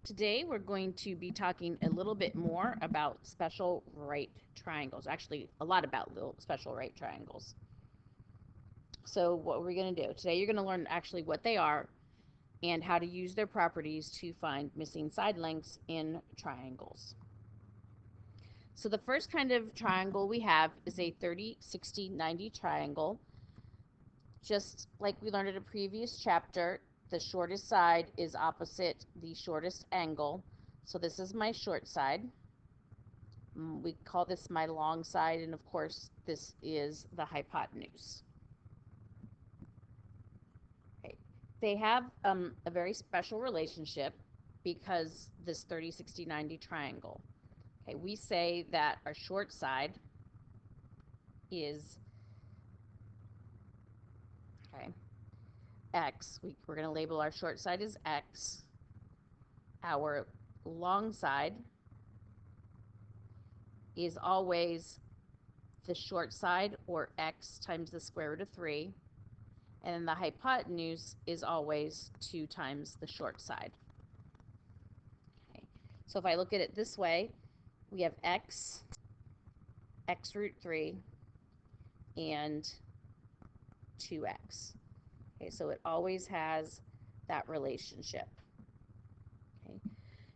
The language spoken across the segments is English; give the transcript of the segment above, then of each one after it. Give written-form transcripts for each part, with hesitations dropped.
Today we're going to be talking a little bit more about special right triangles. Actually, a lot about little special right triangles. So what we're going to do today, you're going to learn actually what they are and how to use their properties to find missing side lengths in triangles. So the first kind of triangle we have is a 30, 60, 90 triangle. Just like we learned in a previous chapter, the shortest side is opposite the shortest angle. So this is my short side. We call this my long side, and of course, this is the hypotenuse. Okay. They have a very special relationship because this 30, 60, 90 triangle. Okay, we say that our short side is, okay, x. We're going to label our short side as x. Our long side is always the short side, or x times the square root of 3. And then the hypotenuse is always 2 times the short side. Okay. So if I look at it this way, we have x root 3, and 2x. Okay, so it always has that relationship. Okay.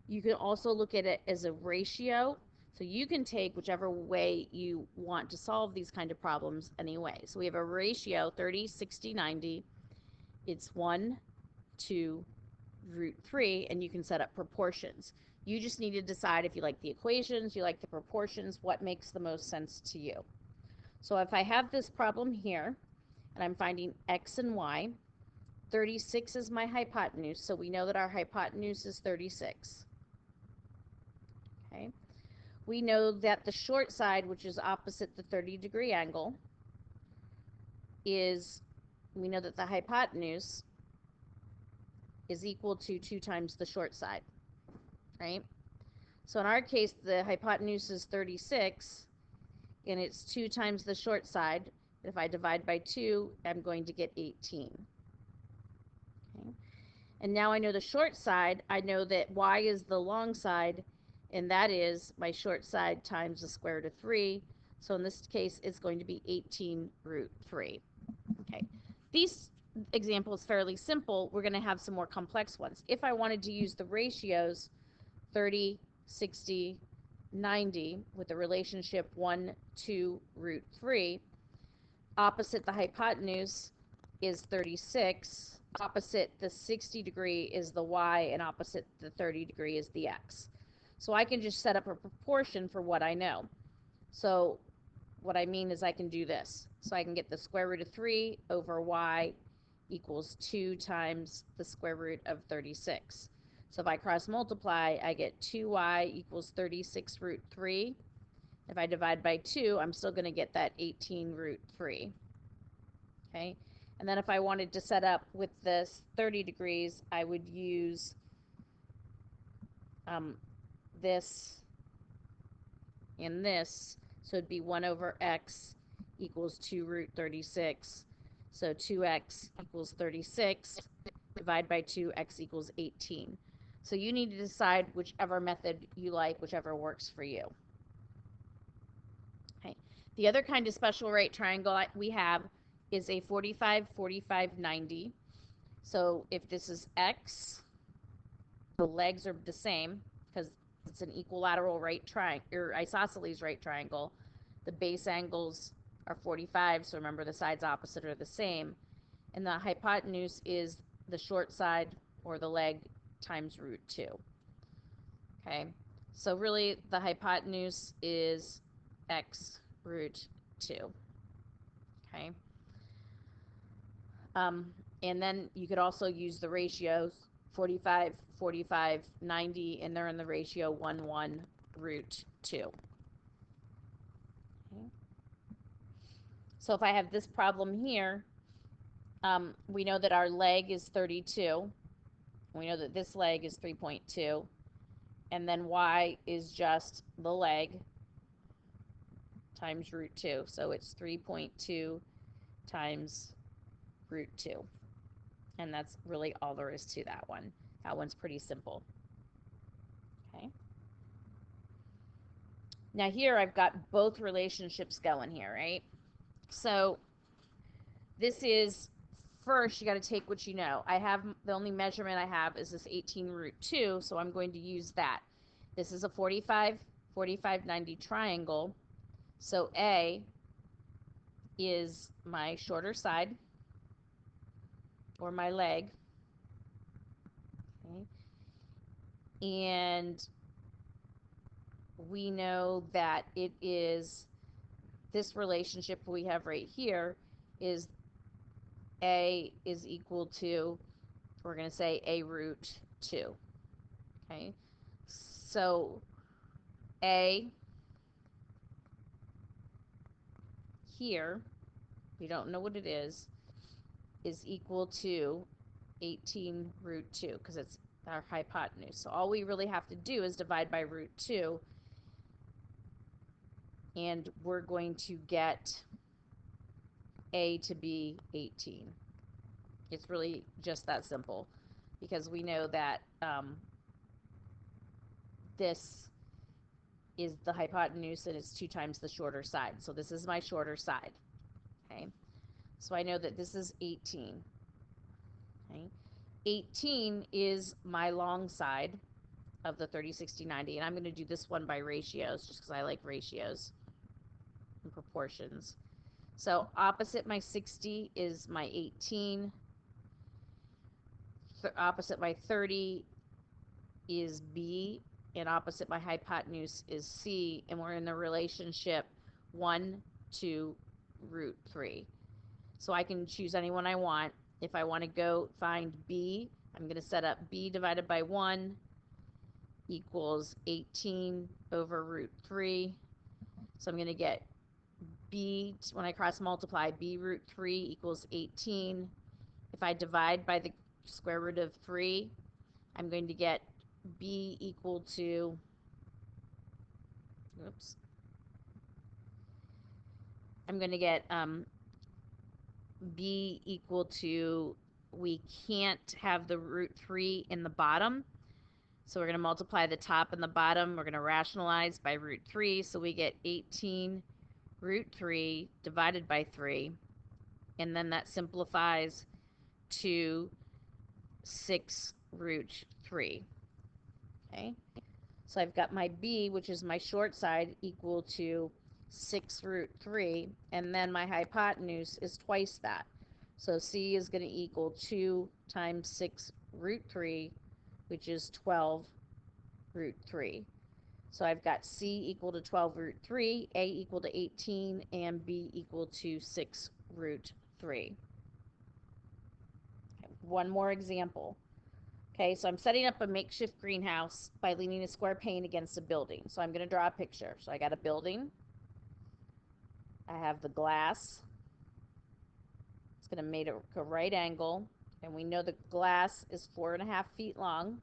You can also look at it as a ratio. So you can take whichever way you want to solve these kind of problems anyway. So we have a ratio 30, 60, 90. It's 1 to root 3, and you can set up proportions. You just need to decide if you like the equations, you like the proportions, what makes the most sense to you. So if I have this problem here, and I'm finding x and y, 36 is my hypotenuse, so we know that our hypotenuse is 36. Okay. We know that the short side, which is opposite the 30-degree angle, we know that the hypotenuse is equal to 2 times the short side, right? So in our case, the hypotenuse is 36, and it's 2 times the short side. If I divide by 2, I'm going to get 18. Okay. And now I know the short side. I know that y is the long side, and that is my short side times the square root of 3. So in this case, it's going to be 18 root 3. Okay. These examples fairly simple. We're going to have some more complex ones. If I wanted to use the ratios 30, 60, 90 with the relationship 1 to root 3, opposite the hypotenuse is 36, opposite the 60 degree is the y, and opposite the 30 degree is the x. So I can just set up a proportion for what I know. So what I mean is I can do this. So I can get the square root of 3 over y equals 2 times the square root of 36. So if I cross multiply, I get 2y equals 36 root 3. If I divide by 2, I'm still going to get that 18 root 3. Okay, and then if I wanted to set up with this 30 degrees, I would use this and this. So it'd be 1 over x equals 2 root 36. So 2x equals 36. Divide by 2, x equals 18. So you need to decide whichever method you like, whichever works for you. Okay. The other kind of special right triangle we have is a 45, 45, 90. So if this is x, the legs are the same because it's an equilateral right triangle, or isosceles right triangle. The base angles are 45, so remember the sides opposite are the same. And the hypotenuse is the short side, or the leg, times root 2. Okay, so really the hypotenuse is x root 2. Okay. And then you could also use the ratios 45, 45, 90, and they're in the ratio 1, 1, root 2. Okay. So if I have this problem here, we know that our leg is 32. We know that this leg is 3.2. And then y is just the leg times root 2. So it's 3.2 times root 2. And that's really all there is to that one. That one's pretty simple. Okay. Now here I've got both relationships going here, right? So this is, first you got to take what you know. I have, the only measurement I have is this 18 root 2, so I'm going to use that. This is a 45, 45, 90 triangle. So A is my shorter side, or my leg. Okay. And we know that it is, this relationship we have right here is A is equal to, we're going to say A root 2. Okay. So A here, we don't know what it is equal to 18 root 2, because it's our hypotenuse. So all we really have to do is divide by root 2, and we're going to get A to be 18. It's really just that simple, because we know that this is the hypotenuse and it's 2 times the shorter side. So this is my shorter side. Okay. So I know that this is 18. Okay. 18 is my long side of the 30, 60, 90. And I'm going to do this one by ratios just because I like ratios and proportions. So opposite my 60 is my 18. Opposite my 30 is B. And opposite my hypotenuse is C. And we're in the relationship 1 to root 3. So I can choose anyone I want. If I want to go find B, I'm going to set up B divided by 1 equals 18 over root 3. So I'm going to get B, when I cross multiply, B root 3 equals 18. If I divide by the square root of 3, I'm going to get B equal to, oops, I'm going to get B equal to, we can't have the root 3 in the bottom, so we're going to multiply the top and the bottom. We're going to rationalize by root 3, so we get 18 root 3 divided by 3, and then that simplifies to 6 root 3. Okay, so I've got my B, which is my short side, equal to 6 root 3, and then my hypotenuse is twice that. So C is going to equal 2 times 6 root 3, which is 12 root 3. So I've got C equal to 12 root 3, A equal to 18, and B equal to 6 root 3. Okay, one more example. Okay, so I'm setting up a makeshift greenhouse by leaning a square pane against a building. So I'm going to draw a picture. So I got a building. I have the glass. It's going to make a right angle. And we know the glass is 4.5 feet long.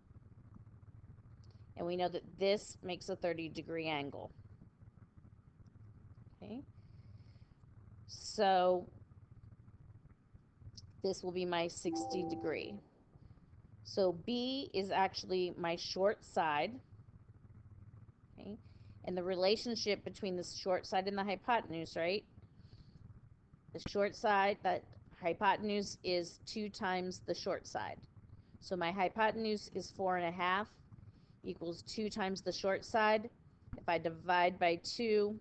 And we know that this makes a 30-degree angle. Okay. So this will be my 60 degree. So B is actually my short side. Okay. And the relationship between the short side and the hypotenuse, right? The short side, that hypotenuse is 2 times the short side. So my hypotenuse is 4.5 equals 2 times the short side. If I divide by 2,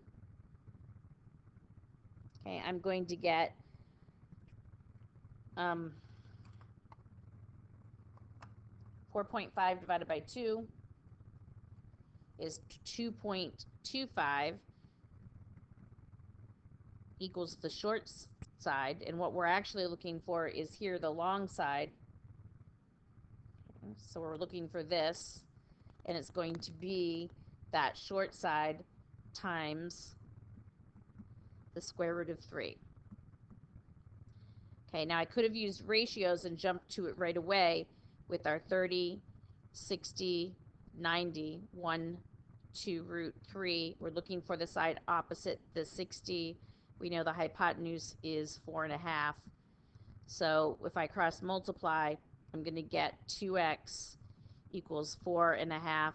okay, I'm going to get 4.5 divided by 2 is 2.25 equals the short side. And what we're actually looking for is here the long side. So we're looking for this, and it's going to be that short side times the square root of 3. Okay, now I could have used ratios and jumped to it right away with our 30, 60, 90, 1 to root 3. We're looking for the side opposite the 60. We know the hypotenuse is 4.5. So if I cross multiply, I'm going to get 2x equals 4.5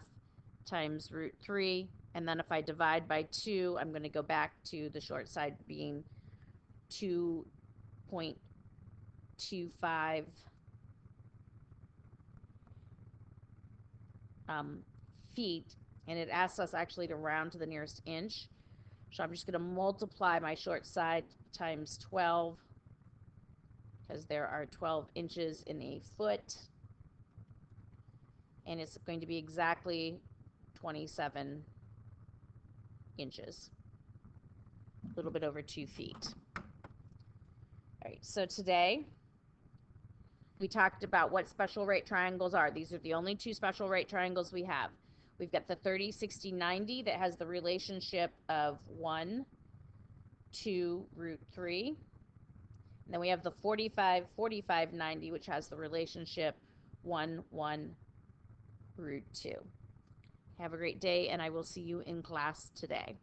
times root 3. And then if I divide by 2, I'm going to go back to the short side being 2.25 feet. And it asks us actually to round to the nearest inch. So I'm just going to multiply my short side times 12, because there are 12 inches in a foot. And it's going to be exactly 27 inches, a little bit over 2 feet. All right, so today we talked about what special rate triangles are. These are the only two special rate triangles we have. We've got the 30, 60, 90 that has the relationship of 1 to root 3. And then we have the 45, 45, 90, which has the relationship 1, 1, root 2. Have a great day, and I will see you in class today.